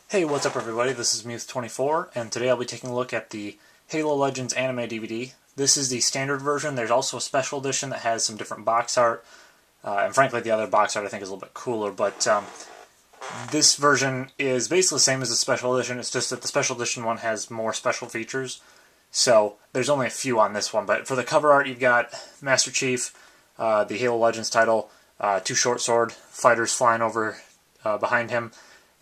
Hey, what's up everybody? This is Muth24, and today I'll be taking a look at the Halo Legends anime DVD. This is the standard version. There's also a special edition that has some different box art, and frankly the other box art I think is a little bit cooler, but this version is basically the same as the special edition. It's just that the special edition one has more special features, so there's only a few on this one. But for the cover art, you've got Master Chief, the Halo Legends title, two short sword fighters flying over behind him,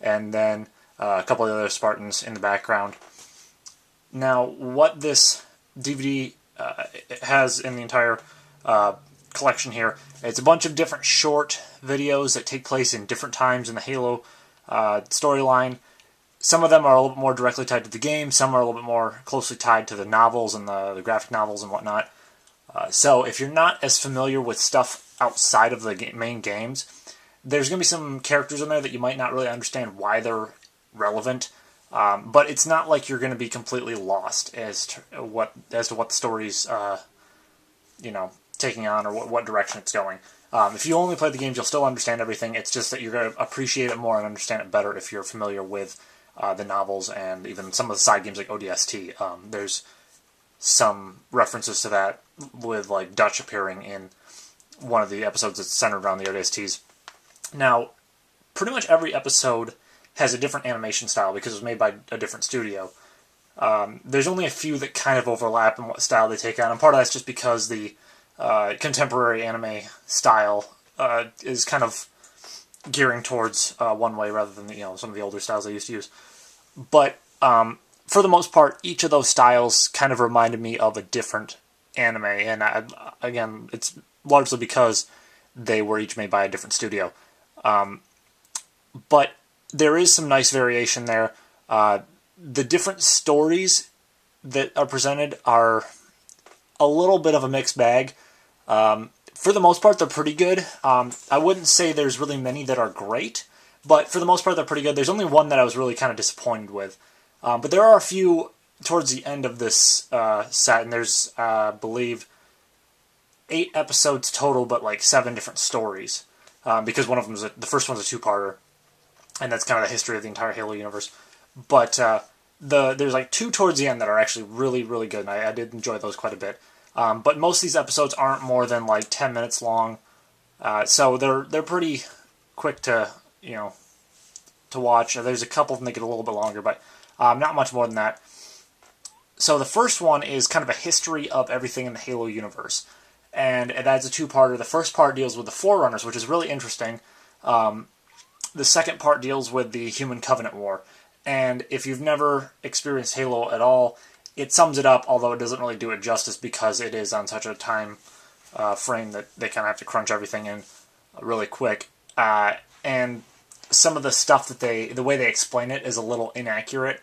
and then a couple of other Spartans in the background. Now, what this DVD has in the entire collection here, it's a bunch of different short videos that take place in different times in the Halo storyline. Some of them are a little bit more directly tied to the game, some are a little bit more closely tied to the novels and the graphic novels and whatnot. So if you're not as familiar with stuff outside of the main games, there's going to be some characters in there that you might not really understand why they're relevant, but it's not like you're going to be completely lost as to what the story's taking on, or what direction it's going. If you only play the games, you'll still understand everything. It's just that you're going to appreciate it more and understand it better if you're familiar with the novels and even some of the side games like ODST. There's some references to that with like Dutch appearing in one of the episodes that's centered around the ODSTs. Now, pretty much every episode has a different animation style because it was made by a different studio. There's only a few that kind of overlap in what style they take on, and part of that's just because the contemporary anime style is kind of gearing towards one way rather than some of the older styles they used to use. But for the most part, each of those styles kind of reminded me of a different anime, and again, it's largely because they were each made by a different studio. But there is some nice variation there. The different stories that are presented are a little bit of a mixed bag. For the most part, they're pretty good. I wouldn't say there's really many that are great, but for the most part, they're pretty good. There's only one that I was really kind of disappointed with. But there are a few towards the end of this set, and there's, I believe, 8 episodes total, but like 7 different stories. Because one of them the first one's a two-parter, and that's kind of the history of the entire Halo universe. But there's like 2 towards the end that are actually really, really good, and I did enjoy those quite a bit. But most of these episodes aren't more than like 10 minutes long, so they're pretty quick to watch. There's a couple of them that get a little bit longer, but not much more than that. So the first one is kind of a history of everything in the Halo universe, and it adds a 2-parter. The first part deals with the Forerunners, which is really interesting. The second part deals with the Human Covenant War, and if you've never experienced Halo at all, it sums it up, although it doesn't really do it justice because it is on such a time frame that they kind of have to crunch everything in really quick. And some of the stuff that the way they explain it is a little inaccurate,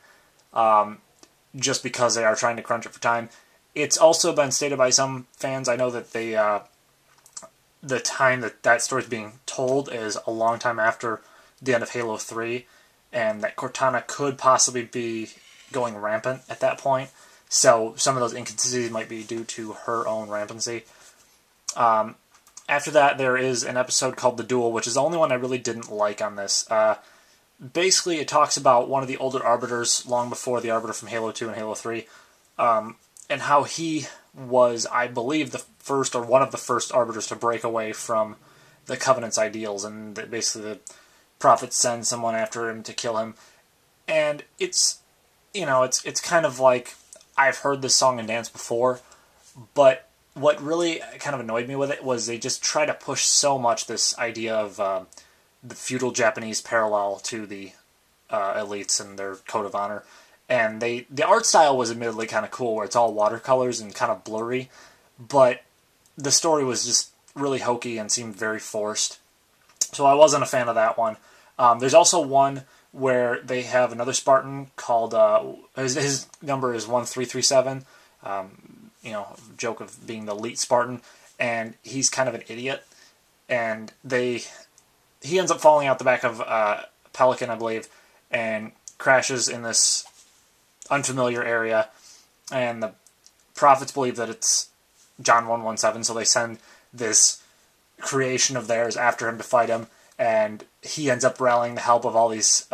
just because they are trying to crunch it for time. It's also been stated by some fans, I know that the time that story's being told is a long time after the end of Halo 3, and that Cortana could possibly be going rampant at that point. So some of those inconsistencies might be due to her own rampancy. After that, there is an episode called The Duel, which is the only one I really didn't like on this. Basically, it talks about one of the older Arbiters, long before the Arbiter from Halo 2 and Halo 3, and how he was, I believe, the first, or one of the first Arbiters to break away from the Covenant's ideals, and that basically the Prophets send someone after him to kill him. And it's kind of like, I've heard this song and dance before, but what really kind of annoyed me with it was they just try to push so much this idea of the feudal Japanese parallel to the elites and their code of honor. And the art style was admittedly kind of cool, where it's all watercolors and kind of blurry, but the story was just really hokey and seemed very forced. So I wasn't a fan of that one. There's also one where they have another Spartan called, his number is 1337, joke of being the elite Spartan, and he's kind of an idiot, and he ends up falling out the back of Pelican, I believe, and crashes in this unfamiliar area, and the Prophets believe that it's John 117, so they send this creation of theirs after him to fight him, and he ends up rallying the help of all these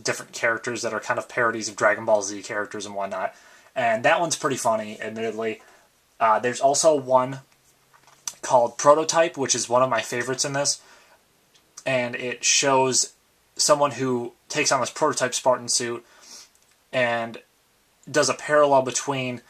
different characters that are kind of parodies of Dragon Ball Z characters and whatnot. And that one's pretty funny, admittedly. There's also one called Prototype, which is one of my favorites in this. And it shows someone who takes on this prototype Spartan suit and does a parallel between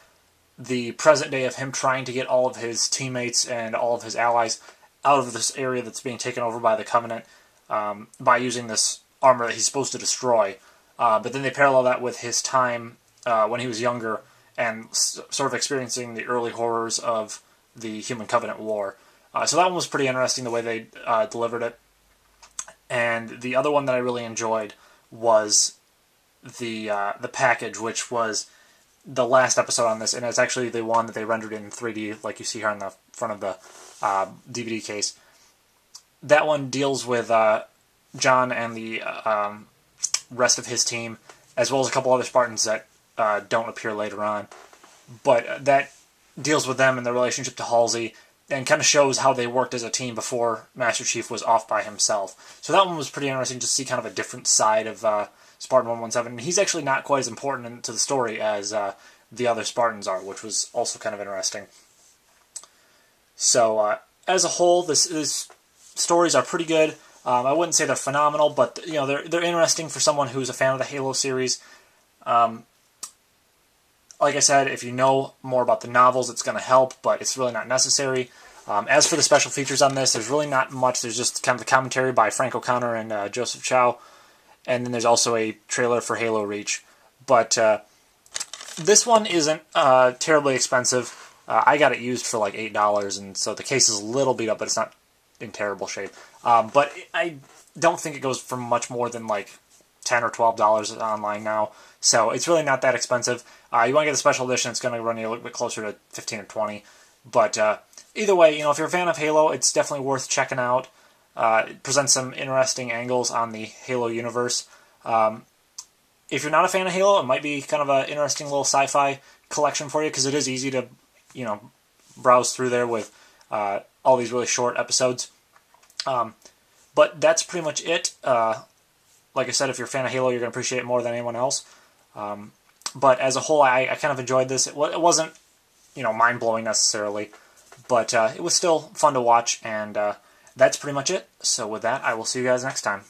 the present day of him trying to get all of his teammates and all of his allies out of this area that's being taken over by the Covenant by using this armor that he's supposed to destroy. But then they parallel that with his time when he was younger and sort of experiencing the early horrors of the Human Covenant War. So that one was pretty interesting, the way they delivered it. And the other one that I really enjoyed was the package, which was the last episode on this, and it's actually the one that they rendered in 3D, like you see here on the front of the DVD case. That one deals with John and the rest of his team, as well as a couple other Spartans that don't appear later on. But that deals with them and their relationship to Halsey, and kind of shows how they worked as a team before Master Chief was off by himself. So that one was pretty interesting to see kind of a different side of Spartan 117. And he's actually not quite as important to the story as the other Spartans are, which was also kind of interesting. So as a whole, these stories are pretty good. I wouldn't say they're phenomenal, but they're interesting for someone who's a fan of the Halo series. Like I said, if you know more about the novels, it's going to help, but it's really not necessary. As for the special features on this, there's really not much. There's just kind of the commentary by Frank O'Connor and Joseph Chow, and then there's also a trailer for Halo Reach. But this one isn't terribly expensive. I got it used for like $8, and so the case is a little beat up, but it's not in terrible shape. But I don't think it goes for much more than like $10 or $12 online now, so it's really not that expensive. You want to get the special edition, it's going to run you a little bit closer to $15 or $20. But either way, if you're a fan of Halo, it's definitely worth checking out. It presents some interesting angles on the Halo universe. If you're not a fan of Halo, it might be kind of an interesting little sci-fi collection for you, because it is easy to, browse through there with all these really short episodes. But that's pretty much it. Like I said, if you're a fan of Halo, you're going to appreciate it more than anyone else. But as a whole, I kind of enjoyed this. It wasn't, mind-blowing necessarily, but it was still fun to watch, and that's pretty much it. So with that, I will see you guys next time.